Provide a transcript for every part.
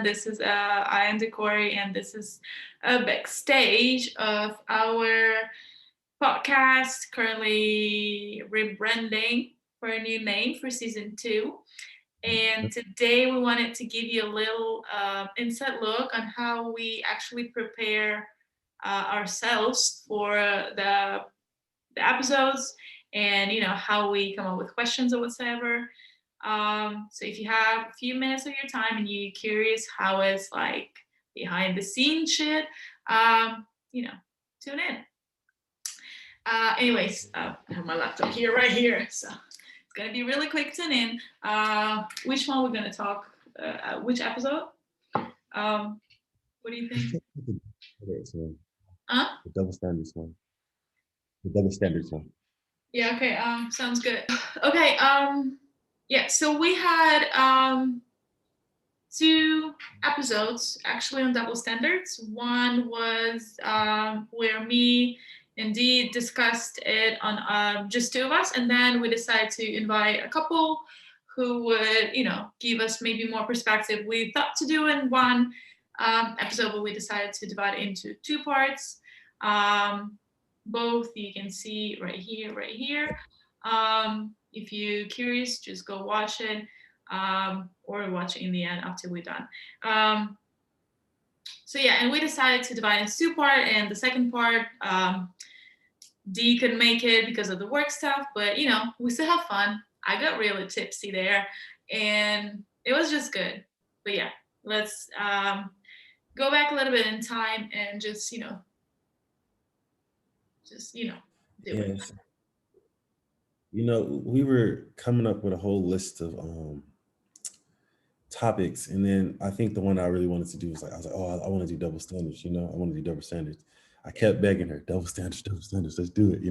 everyone. This is Aya and Decory, and this is a backstage of our podcast, currently rebranding for a new name for season two. And today we wanted to give you a little inside look on how we actually prepare ourselves for the episodes, and how we come up with questions or whatsoever. So if you have a few minutes of your time and you're curious how it's like behind the scenes shit, um, you know, tune in. Anyways, I have my laptop here, right here, so it's gonna be really quick. Tune in. Which one we're gonna talk? Which episode? What do you think? Okay, so Huh? the double standards one. The double standards one. Yeah. Okay. Sounds good. Okay. Yeah. So we had two episodes actually on double standards. One was where me and Dee discussed it on just two of us, and then we decided to invite a couple who would, give us maybe more perspective. We thought to do in one episode, but we decided to divide it into two parts. Both you can see right here, right here. If you're curious, just go watch it, or watch it in the end after we're done. So yeah, and we decided to divide into two part, and the second part, Dee couldn't make it because of the work stuff, but we still have fun. I got really tipsy there, and it was just good. But yeah, let's go back a little bit in time and just do it. Yes. We were coming up with a whole list of topics, and then I think the one I really wanted to do was I was like, oh, I want to do double standards. I want to do double standards. I kept begging her, double standards, let's do it.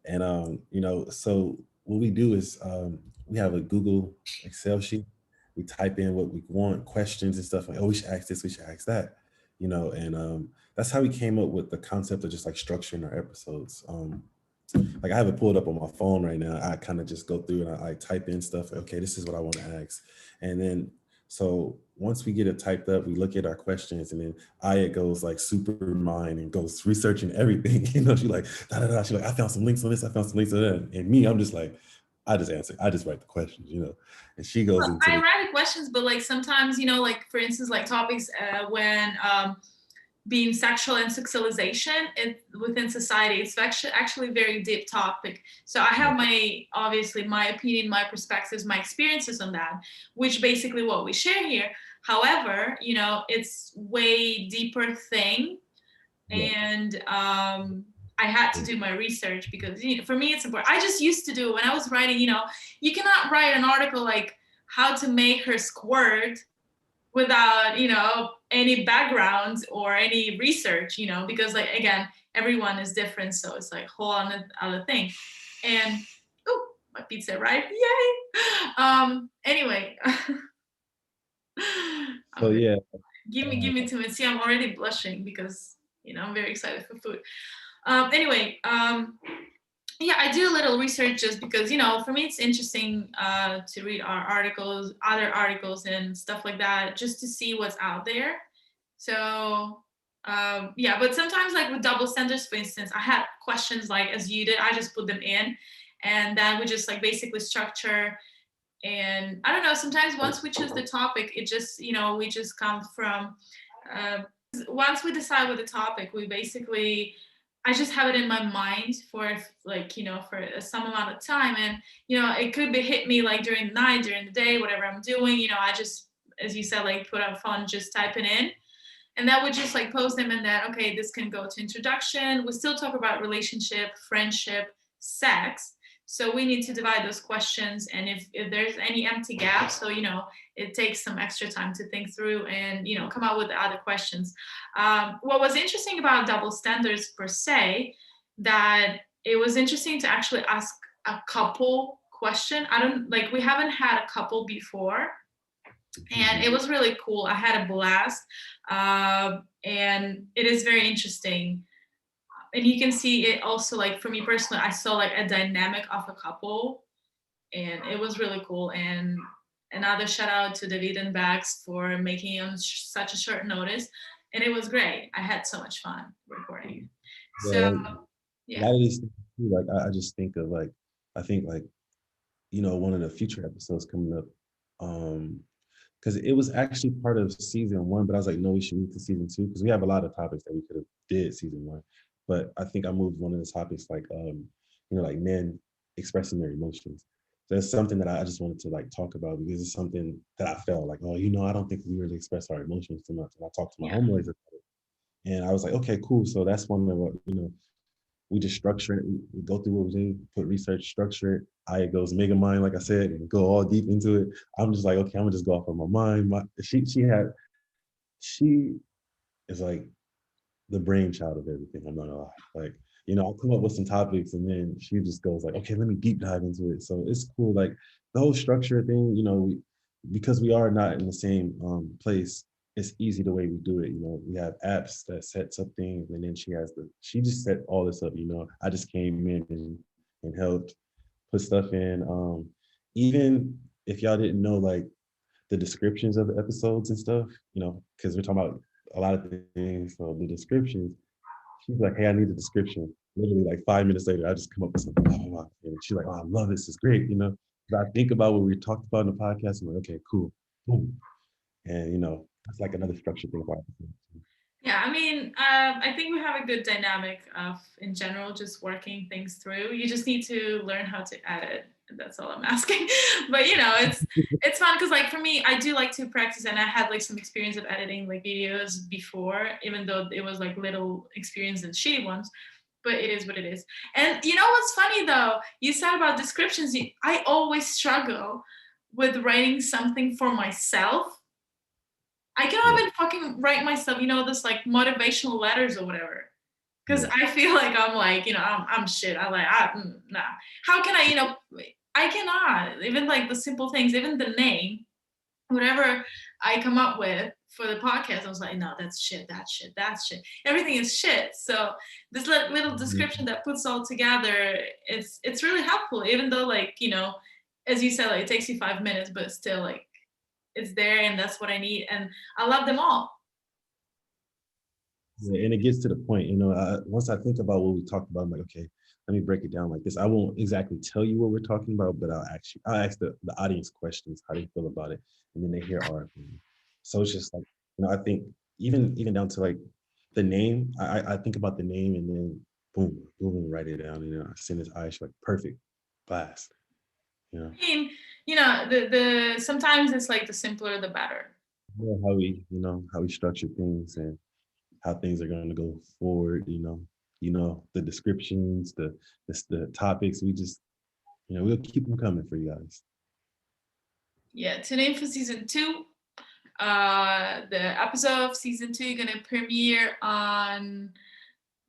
And so what we do is we have a Google Excel sheet. We type in what we want, questions and stuff like, oh, we should ask this, we should ask that, and that's how we came up with the concept of just like structuring our episodes. Like I have it pulled up on my phone right now. I kind of just go through and I type in stuff. Okay, this is what I want to ask. And then so once we get it typed up, we look at our questions, and then Aya goes like super mind and goes researching everything. She like da da da. She like, I found some links on this, I found some links on that. And me, I'm just like, I just answer. I just write the questions. And she goes Well, into I the write the questions, but like sometimes, like for instance, like topics when being sexual and sexualization within society, it's actually very deep topic. So I have obviously my opinion, my perspectives, my experiences on that, which basically what we share here. However, it's way deeper thing, and I had to do my research because for me it's important. I just used to do it when I was writing. You cannot write an article like how to make her squirt without any background or any research, because like again, everyone is different, so it's like whole other thing. And oh, my pizza arrived, yay. Anyway. so yeah. Give me 2 minutes. See, I'm already blushing because I'm very excited for food. Anyway, yeah, I do a little research just because for me it's interesting to read our articles, other articles and stuff like that, just to see what's out there. So yeah, but sometimes like with double standards, for instance, I had questions like as you did. I just put them in, and then we just like basically structure. And I don't know, sometimes once we choose the topic, it just we just come from once we decide with the topic, we basically I just have it in my mind for like for some amount of time, and it could be hit me like during the night, during the day, whatever I'm doing. I just, as you said, like put up phone, just type it in, and that would just like post them, and then okay, this can go to introduction. We still talk about relationship, friendship, sex. So we need to divide those questions, and if there's any empty gaps, so it takes some extra time to think through and come out with other questions. What was interesting about double standards per se, that it was interesting to actually ask a couple question. I don't like we haven't had a couple before, and it was really cool. I had a blast, and it is very interesting. And you can see it also, like for me personally, I saw like a dynamic of a couple, and it was really cool. And Another shout out to David and Bax for making it on such a short notice. And it was great. I had so much fun recording. Yeah, So, like a yeah. lot of these things too, like I just think of like I think like one of the future episodes coming up. Because it was actually part of season one, but I was like, no, we should move to season two because we have a lot of topics that we could have did season one. But I think I moved one of the topics like like men expressing their emotions. So that's something that I just wanted to like talk about because it's something that I felt like, oh, I don't think we really express our emotions too much. And I talked to my Yeah. homeboys about it, and I was like, okay, cool. So that's one of what we just structure it. We go through what we do, put research, structure it. Aya goes mega mind, like I said, and go all deep into it. I'm just like, okay, I'm gonna just go off of my mind. She is like the brainchild of everything. I'm not gonna lie. Like, I'll come up with some topics and then she just goes like, okay, let me deep dive into it. So it's cool. Like the whole structure thing, because we are not in the same place, it's easy the way we do it. We have apps that sets up things and then she just set all this up. I just came in and helped put stuff in. Even if y'all didn't know like the descriptions of the episodes and stuff, because we're talking about a lot of things. So the descriptions, she's like, hey, I need a description. Literally like 5 minutes later, I just come up with something, blah, blah, blah. And she's like, oh, I love this. It's great. But I think about what we talked about in the podcast. I'm like, okay, cool. Boom. And that's like another structure thing about it. Yeah, I mean, I think we have a good dynamic of, in general, just working things through. You just need to learn how to edit. That's all I'm asking. But it's fun because, like, for me, I do like to practice, and I had like some experience of editing like videos before, even though it was like little experience and shitty ones. But it is what it is. And you know what's funny though? You said about descriptions. I always struggle with writing something for myself. I cannot Yeah. even fucking write myself, this like motivational letters or whatever. Because Yeah. I feel like I'm like, I'm shit. Nah. How can I, I cannot. Even like the simple things, even the name, whatever I come up with for the podcast, I was like, no, that's shit, that's shit, that's shit. Everything is shit. So this little description that puts all together, it's really helpful. Even though like, as you said, like it takes you 5 minutes, but still like it's there and that's what I need. And I love them all. Yeah, and it gets to the point, once I think about what we talked about, I'm like, okay, let me break it down like this. I won't exactly tell you what we're talking about, but I'll ask the audience questions, how they feel about it, and then they hear our opinion. So it's just like, I think even down to like the name, I think about the name and then boom, boom, write it down, and then I send it to Aisha like perfect, blast, you know. I mean, the sometimes it's like the simpler the better. How we structure things and how things are going to go forward. The descriptions, the topics. We just, we'll keep them coming for you guys. Yeah, tune in for season 2. The episode of season 2 gonna premiere on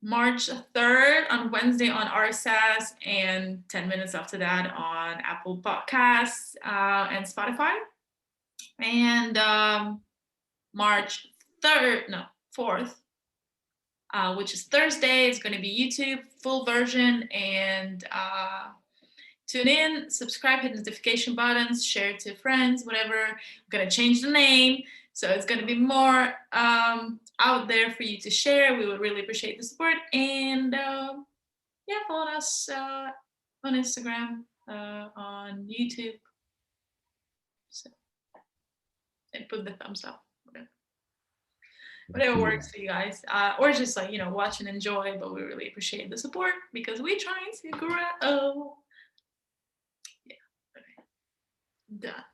March 3rd on Wednesday on RSS, and 10 minutes after that on Apple Podcasts and Spotify. And March 3rd, no, 4th, which is Thursday, it's going to be YouTube full version. And tune in, subscribe, hit notification buttons, share it to friends, whatever. I'm going to change the name. So it's going to be more out there for you to share. We would really appreciate the support. And yeah, follow us on Instagram, on YouTube. So, and put the thumbs up. Whatever works for you guys, or just like watch and enjoy. But we really appreciate the support because we're trying to grow. Yeah, okay, done.